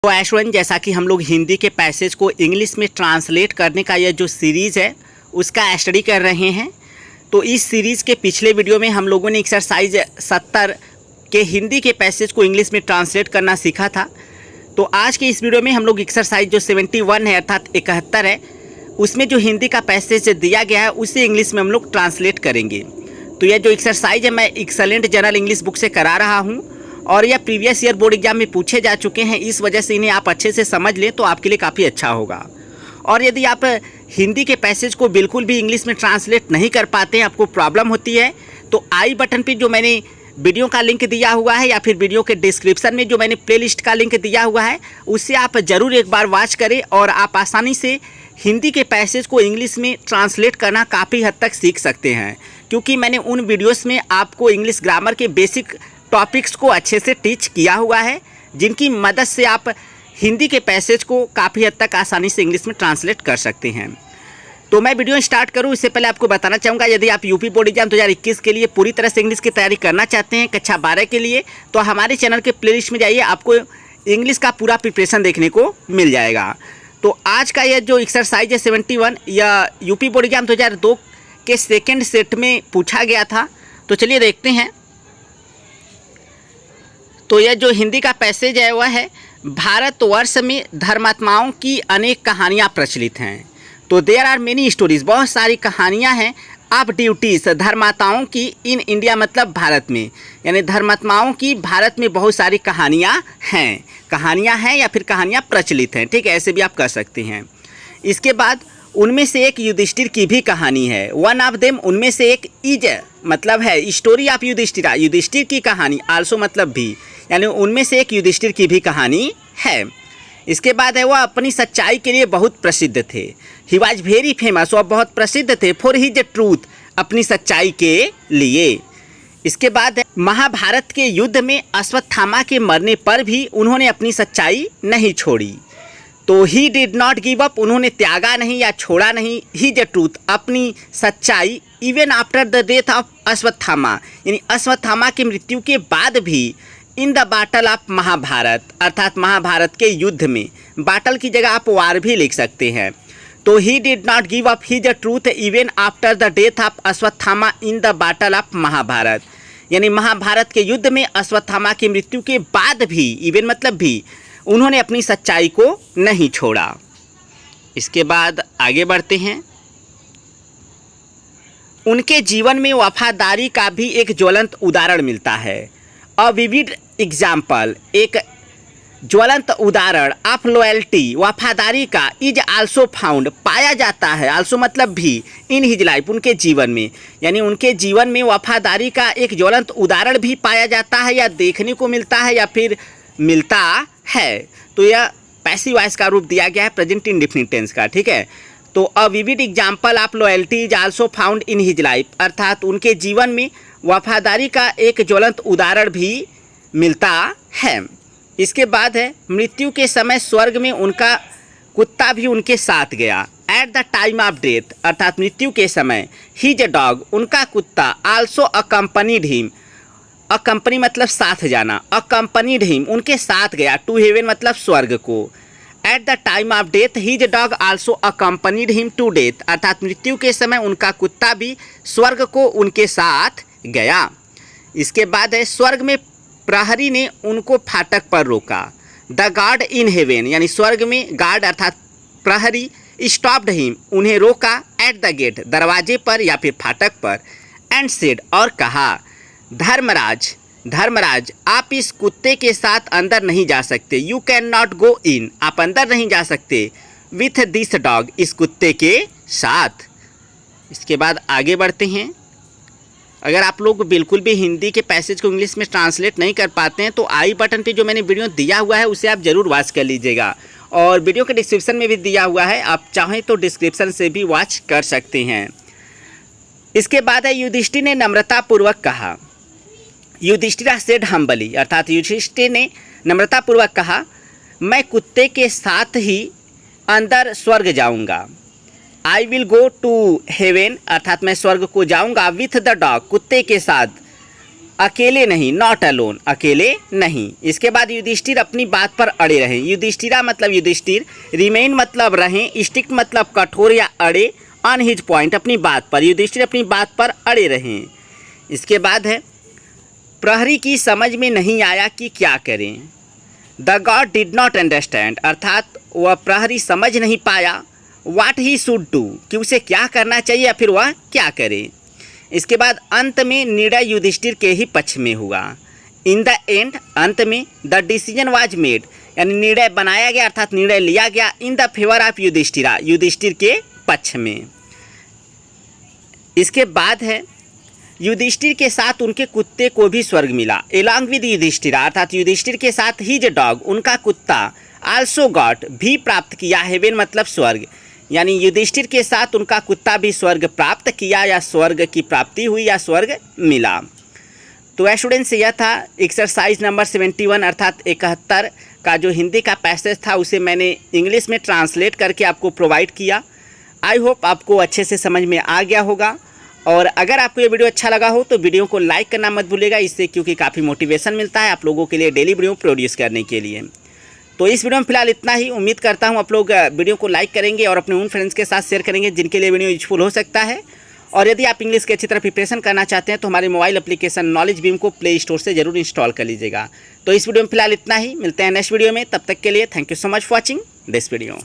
तो एशवन, जैसा कि हम लोग हिंदी के पैसेज को इंग्लिश में ट्रांसलेट करने का यह जो सीरीज़ है उसका स्टडी कर रहे हैं। तो इस सीरीज़ के पिछले वीडियो में हम लोगों ने एक्सरसाइज 70 के हिंदी के पैसेज को इंग्लिश में ट्रांसलेट करना सीखा था। तो आज के इस वीडियो में हम लोग एक्सरसाइज जो 71 है अर्थात 71 है, उसमें जो हिंदी का पैसेज दिया गया है उसे इंग्लिश में हम लोग ट्रांसलेट करेंगे। तो यह जो एक्सरसाइज है मैं एक्सेलेंट जनरल इंग्लिश बुक से करा रहा हूँ और यह प्रीवियस ईयर बोर्ड एग्जाम में पूछे जा चुके हैं, इस वजह से इन्हें आप अच्छे से समझ लें तो आपके लिए काफ़ी अच्छा होगा। और यदि आप हिंदी के पैसेज को बिल्कुल भी इंग्लिश में ट्रांसलेट नहीं कर पाते हैं, आपको प्रॉब्लम होती है, तो आई बटन पे जो मैंने वीडियो का लिंक दिया हुआ है या फिर वीडियो के डिस्क्रिप्शन में जो मैंने प्लेलिस्ट का लिंक दिया हुआ है उससे आप ज़रूर एक बार वॉच करें और आप आसानी से हिंदी के पैसेज को इंग्लिश में ट्रांसलेट करना काफ़ी हद तक सीख सकते हैं, क्योंकि मैंने उन वीडियोस में आपको इंग्लिश ग्रामर के बेसिक टॉपिक्स को अच्छे से टीच किया हुआ है, जिनकी मदद से आप हिंदी के पैसेज को काफ़ी हद तक आसानी से इंग्लिश में ट्रांसलेट कर सकते हैं। तो मैं वीडियो स्टार्ट करूं इससे पहले आपको बताना चाहूँगा, यदि आप यूपी बोर्ड एग्जाम 2021 के लिए पूरी तरह से इंग्लिश की तैयारी करना चाहते हैं कक्षा 12 के लिए, तो हमारे चैनल के प्लेलिस्ट में जाइए, आपको इंग्लिश का पूरा प्रिपरेशन देखने को मिल जाएगा। तो आज का यह जो एक्सरसाइज है 71 या यूपी बोर्ड एग्जाम 2002 के सेकेंड सेट में पूछा गया था। तो चलिए देखते हैं। तो यह जो हिंदी का पैसेज है वह है, भारतवर्ष में धर्मात्माओं की अनेक कहानियाँ प्रचलित हैं। तो देयर आर मेनी स्टोरीज, बहुत सारी कहानियाँ हैं ऑफ ड्यूटीज, धर्मात्माओं की इन इंडिया मतलब भारत में, यानी धर्मात्माओं की भारत में बहुत सारी कहानियाँ हैं या फिर कहानियाँ प्रचलित हैं, ठीक है, ऐसे भी आप कर सकते हैं। इसके बाद उनमें से एक युधिष्ठिर की भी कहानी है, वन ऑफ देम, उनमें से एक इज मतलब है स्टोरी ऑफ युधिष्ठिरा, युधिष्ठिर की कहानी, आल्सो मतलब भी, यानी उनमें से एक युधिष्ठिर की भी कहानी है। इसके बाद है वह अपनी सच्चाई के लिए बहुत प्रसिद्ध थे, ही वॉज वेरी फेमस, वह बहुत प्रसिद्ध थे फॉर हिज ट्रूथ, अपनी सच्चाई के लिए। इसके बाद है महाभारत के युद्ध में अश्वत्थामा के मरने पर भी उन्होंने अपनी सच्चाई नहीं छोड़ी। तो ही डिड नॉट गिव अप, उन्होंने त्यागा नहीं या छोड़ा नहीं, हिज ट्रूथ, अपनी सच्चाई, even after the death of Ashwatthama, यानी अश्वत्थामा की मृत्यु के बाद भी, in the battle of Mahabharata, अर्थात महाभारत के युद्ध में, बैटल की जगह आप वार भी लिख सकते हैं। तो ही did not give up his truth even after the death of Ashwatthama in the battle of Mahabharata, यानी महाभारत के युद्ध में अश्वत्थामा की मृत्यु के बाद भी, इवन मतलब भी, उन्होंने अपनी सच्चाई को नहीं छोड़ा। इसके बाद आगे बढ़ते हैं। उनके जीवन में वफादारी का भी एक ज्वलंत उदाहरण मिलता है, अ विविड एग्जाम्पल, एक ज्वलंत उदाहरण ऑफ लॉयल्टी, वफादारी का, इज आल्सो फाउंड, पाया जाता है, आल्सो मतलब भी, इन हिज लाइफ, उनके जीवन में, यानी उनके जीवन में वफादारी का एक ज्वलंत उदाहरण भी पाया जाता है या देखने को मिलता है या फिर मिलता है। तो यह पैसिव वॉइस का रूप दिया गया है प्रेजेंट इंडेफिनिट टेंस का, ठीक है। तो अ vivid example of loyalty is also found in his life, अर्थात उनके जीवन में वफादारी का एक ज्वलंत उदाहरण भी मिलता है। इसके बाद है मृत्यु के समय स्वर्ग में उनका कुत्ता भी उनके साथ गया, eight the time of death, अर्थात मृत्यु के समय, हिज डॉग, उनका कुत्ता, आल्सो अकम्पनीड हिम, अकम्पनी मतलब साथ जाना, अकम्पनीड हिम, उनके साथ गया, टू हेवन मतलब स्वर्ग को, at the time of death his dog also accompanied him to death, अर्थात मृत्यु के समय उनका कुत्ता भी स्वर्ग को उनके साथ गया। इसके बाद है स्वर्ग में प्रहरी ने उनको फाटक पर रोका, द गार्ड इन हेवन, यानी स्वर्ग में गार्ड अर्थात प्रहरी, स्टॉप्ड हिम, उन्हें रोका, एट द गेट, दरवाजे पर या फिर फाटक पर, एंड सेड, और कहा, धर्मराज, धर्मराज, आप इस कुत्ते के साथ अंदर नहीं जा सकते, यू कैन नॉट गो इन, आप अंदर नहीं जा सकते, विथ दिस डॉग, इस कुत्ते के साथ। इसके बाद आगे बढ़ते हैं। अगर आप लोग बिल्कुल भी हिंदी के पैसेज को इंग्लिश में ट्रांसलेट नहीं कर पाते हैं तो आई बटन पे जो मैंने वीडियो दिया हुआ है उसे आप ज़रूर वॉच कर लीजिएगा, और वीडियो के डिस्क्रिप्शन में भी दिया हुआ है, आप चाहें तो डिस्क्रिप्शन से भी वॉच कर सकते हैं। इसके बाद है युधिष्ठिर ने नम्रतापूर्वक कहा, युधिष्ठिरा सेड हम्बली, अर्थात युधिष्ठिर ने नम्रतापूर्वक कहा, मैं कुत्ते के साथ ही अंदर स्वर्ग जाऊंगा, I will go to heaven, अर्थात मैं स्वर्ग को जाऊंगा, विथ द डॉग, कुत्ते के साथ, अकेले नहीं, नॉट अलोन, अकेले नहीं। इसके बाद युधिष्ठिर अपनी बात पर अड़े रहें। युधिष्ठिरा मतलब युधिष्ठिर, रिमेन मतलब रहें, स्टिक मतलब कठोर या अड़े, ऑन हिज पॉइंट अपनी बात पर, युधिष्ठिर अपनी बात पर अड़े रहें। इसके बाद है प्रहरी की समझ में नहीं आया कि क्या करें। The God did not understand, अर्थात वह प्रहरी समझ नहीं पाया वाट ही शुड डू, कि उसे क्या करना चाहिए या फिर वह क्या करे। इसके बाद अंत में निर्णय युधिष्ठिर के ही पक्ष में हुआ। इन द एंड, अंत में, द डिसीजन वाज मेड, यानी निर्णय बनाया गया अर्थात निर्णय लिया गया in the favour of Yudhishthira, Yudhishthir के पक्ष में। इसके बाद है युधिष्ठिर के साथ उनके कुत्ते को भी स्वर्ग मिला। एलॉन्ग विद युधिष्ठिरा, अर्थात युधिष्ठिर के साथ ही जो डॉग, उनका कुत्ता, आल्सो गॉट भी प्राप्त किया, हेवन मतलब स्वर्ग, यानी युधिष्ठिर के साथ उनका कुत्ता भी स्वर्ग प्राप्त किया या स्वर्ग की प्राप्ति हुई या स्वर्ग मिला। तो स्टूडेंट्स, यह था एक्सरसाइज नंबर 71 अर्थात 71 का जो हिंदी का पैसेज था उसे मैंने इंग्लिश में ट्रांसलेट करके आपको प्रोवाइड किया। आई होप आपको अच्छे से समझ में आ गया होगा। और अगर आपको ये वीडियो अच्छा लगा हो तो वीडियो को लाइक करना मत भूलिएगा, इससे क्योंकि काफ़ी मोटिवेशन मिलता है आप लोगों के लिए डेली वीडियो प्रोड्यूस करने के लिए। तो इस वीडियो में फिलहाल इतना ही। उम्मीद करता हूँ आप लोग वीडियो को लाइक करेंगे और अपने उन फ्रेंड्स के साथ शेयर करेंगे जिनके लिए वीडियो यूजफुल हो सकता है। और यदि आप इंग्लिश की अच्छी तरह प्रिपरेशन करना चाहते हैं तो हमारे मोबाइल एप्लीकेशन नॉलेज बीम को प्ले स्टोर से जरूर इंस्टॉल कर लीजिएगा। तो इस वीडियो में फिलहाल इतना ही, मिलते हैं नेक्स्ट वीडियो में, तब तक के लिए thank you so much for watching this video.